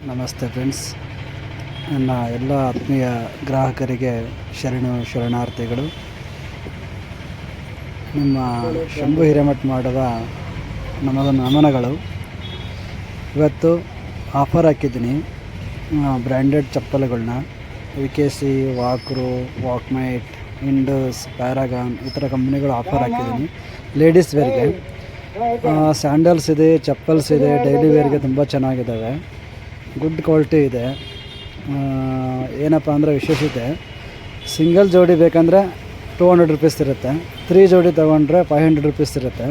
ನಮಸ್ತೆ ಫ್ರೆಂಡ್ಸ್. ನನ್ನ ಎಲ್ಲ ಆತ್ಮೀಯ ಗ್ರಾಹಕರಿಗೆ ಶರಣಾರ್ಥಿಗಳು. ನಿಮ್ಮ ಶಂಭು ಹಿರೇಮಠ ಮಾಡುವ ನಮನಗಳು. ಇವತ್ತು ಆಫರ್ ಹಾಕಿದ್ದೀನಿ ಬ್ರ್ಯಾಂಡೆಡ್ ಚಪ್ಪಲಿಗಳನ್ನ. VKC, ವಾಕ್ರು, ವಾಕ್ಮೈಟ್, ಇಂಡಸ್, ಪ್ಯಾರಾಗಾನ್ ಈ ಥರ ಕಂಪ್ನಿಗಳು ಆಫರ್ ಹಾಕಿದ್ದೀನಿ. ಲೇಡೀಸ್ ವೇರ್ಗೆ ಸ್ಯಾಂಡಲ್ಸ್ ಇದೆ, ಚಪ್ಪಲ್ಸ್ ಇದೆ, ಡೈಲಿ ವೇರ್ಗೆ ತುಂಬ ಚೆನ್ನಾಗಿದ್ದಾವೆ. ಗುಡ್ ಕ್ವಾಲಿಟಿ ಇದೆ. ಏನಪ್ಪ ಅಂದರೆ ವಿಶೇಷತೆ, ಸಿಂಗಲ್ ಜೋಡಿ ಬೇಕಂದರೆ 200 ರೂಪೀಸ್ ಇರುತ್ತೆ. 3 ಜೋಡಿ ತೊಗೊಂಡ್ರೆ 500 ರೂಪೀಸ್ ಇರುತ್ತೆ.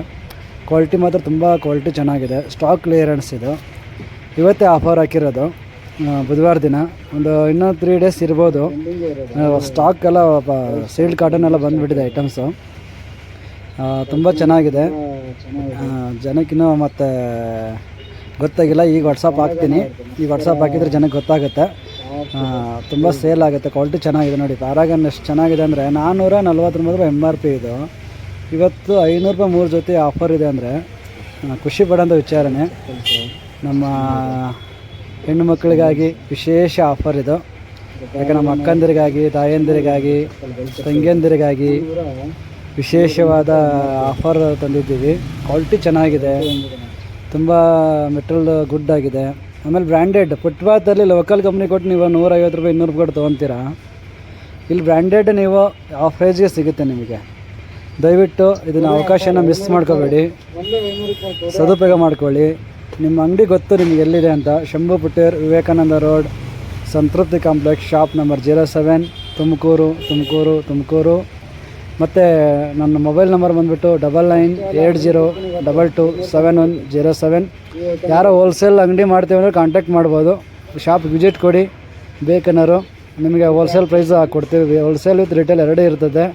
ಕ್ವಾಲಿಟಿ ಮಾತ್ರ ತುಂಬ ಕ್ವಾಲಿಟಿ ಚೆನ್ನಾಗಿದೆ. ಸ್ಟಾಕ್ ಕ್ಲಿಯರೆನ್ಸ್ ಇದು. ಇವತ್ತೇ ಆಫರ್ ಹಾಕಿರೋದು, ಬುಧವಾರ ದಿನ. ಇನ್ನೂ 3 ಡೇಸ್ ಇರ್ಬೋದು. ಸ್ಟಾಕ್ ಎಲ್ಲ ಸೀಲ್ಡ್ ಕಾಟನ್ ಎಲ್ಲ ಬಂದುಬಿಟ್ಟಿದೆ ಐಟಮ್ಸು. ತುಂಬ ಚೆನ್ನಾಗಿದೆ. ಜನಕ್ಕಿನ್ನೂ ಮತ್ತು ಗೊತ್ತಾಗಿಲ್ಲ. ಈಗ ವಾಟ್ಸಪ್ ಹಾಕ್ತೀನಿ. ಈಗ ವಾಟ್ಸಪ್ ಹಾಕಿದರೆ ಜನಕ್ಕೆ ಗೊತ್ತಾಗುತ್ತೆ. ತುಂಬ ಸೇಲ್ ಆಗುತ್ತೆ. ಕ್ವಾಲಿಟಿ ಚೆನ್ನಾಗಿದೆ ನೋಡಿ. ಪ್ಯಾರಾಗನ್ ಎಷ್ಟು ಚೆನ್ನಾಗಿದೆ ಅಂದರೆ 449 ರೂಪಾಯಿ MRP ಇದು. ಇವತ್ತು 500 ರೂಪಾಯಿ 3 ಜೊತೆ ಆಫರ್ ಇದೆ ಅಂದರೆ ಖುಷಿ ಪಡೋಂಥ ವಿಚಾರನೇ. ನಮ್ಮ ಹೆಣ್ಣು ಮಕ್ಕಳಿಗಾಗಿ ವಿಶೇಷ ಆಫರ್ ಇದು. ಯಾಕೆ ನಮ್ಮ ಅಕ್ಕಂದಿರಿಗಾಗಿ, ತಾಯಂದಿರಿಗಾಗಿ, ತಂಗಿಯಂದಿರಿಗಾಗಿ ವಿಶೇಷವಾದ ಆಫರ್ ತಂದಿದ್ದೀವಿ. ಕ್ವಾಲಿಟಿ ಚೆನ್ನಾಗಿದೆ, ತುಂಬ ಮೆಟೀರಿಯಲ್ ಗುಡ್ ಆಗಿದೆ. ಆಮೇಲೆ ಬ್ರ್ಯಾಂಡೆಡ್ ಫುಟ್ಪಾತಲ್ಲಿ ಲೋಕಲ್ ಕಂಪ್ನಿ ಕೊಟ್ಟು ನೀವು 150 ರೂಪಾಯಿ 200 ರೂಪಾಯಿ ಕೊಟ್ಟು ತೊಗೊತೀರಾ. ಇಲ್ಲಿ ಬ್ರ್ಯಾಂಡೆಡ್ ನೀವು ಆಫ್ ಪ್ರೈಸ್ಗೆ ಸಿಗುತ್ತೆ ನಿಮಗೆ. ದಯವಿಟ್ಟು ಇದನ್ನು ಅವಕಾಶನ ಮಿಸ್ ಮಾಡ್ಕೋಬೇಡಿ, ಸದುಪಯೋಗ ಮಾಡ್ಕೊಳ್ಳಿ. ನಿಮ್ಮ ಅಂಗಡಿ ಗೊತ್ತು ನಿಮಗೆ ಎಲ್ಲಿದೆ ಅಂತ. ಶಂಭು ಪುಟ್ಟೇರ್, ವಿವೇಕಾನಂದ ರೋಡ್, ಸಂತೃಪ್ತಿ ಕಾಂಪ್ಲೆಕ್ಸ್, ಶಾಪ್ ನಂಬರ್ 07, ತುಮಕೂರು. ಮತ್ತು ನನ್ನ ಮೊಬೈಲ್ ನಂಬರ್ ಬಂದುಬಿಟ್ಟು 9980227107. ಯಾರೋ ಹೋಲ್ಸೇಲ್ ಅಂಗಡಿ ಮಾಡ್ತೀವಿ ಅಂದರೆ ಕಾಂಟ್ಯಾಕ್ಟ್ ಮಾಡ್ಬೋದು. ಶಾಪ್ ವಿಸಿಟ್ ಕೊಡಿ ಬೇಕನ್ನೋರು. ನಿಮಗೆ ಹೋಲ್ಸೇಲ್ ಪ್ರೈಸ್ ಹಾಕ್ಕೊಡ್ತೀವಿ. ಹೋಲ್ಸೇಲ್ ವಿತ್ ರಿಟೇಲ್ ಎರಡೇ ಇರ್ತದೆ.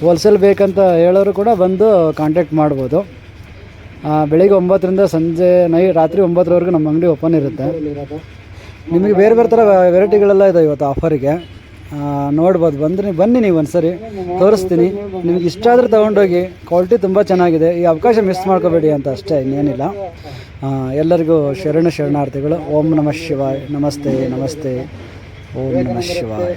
ಹೋಲ್ಸೇಲ್ ಬೇಕಂತ ಹೇಳೋರು ಕೂಡ ಬಂದು ಕಾಂಟ್ಯಾಕ್ಟ್ ಮಾಡ್ಬೋದು. ಬೆಳಿಗ್ಗೆ 9ರಿಂದ ರಾತ್ರಿ 9ರವರೆಗೂ ನಮ್ಮ ಅಂಗಡಿ ಓಪನ್ ಇರುತ್ತೆ. ನಿಮಗೆ ಬೇರೆ ಥರ ವೆರೈಟಿಗಳೆಲ್ಲ ಇದೆ ಇವತ್ತು ಆಫರಿಗೆ. ನೋಡ್ಬೋದು. ಬನ್ನಿ ನೀವು ಒಂದ್ಸರಿ ತೋರಿಸ್ತೀನಿ. ನಿಮ್ಗೆ ಇಷ್ಟ ಆದರೆ ತೊಗೊಂಡೋಗಿ. ಕ್ವಾಲಿಟಿ ತುಂಬ ಚೆನ್ನಾಗಿದೆ. ಈ ಅವಕಾಶ ಮಿಸ್ ಮಾಡ್ಕೋಬೇಡಿ ಅಂತ ಅಷ್ಟೇ, ಇನ್ನೇನಿಲ್ಲ. ಎಲ್ಲರಿಗೂ ಶರಣಾರ್ಥಿಗಳು. ಓಂ ನಮಃ ಶಿವಾಯ. ನಮಸ್ತೆ. ಓಂ ನಮಃ ಶಿವಾಯ.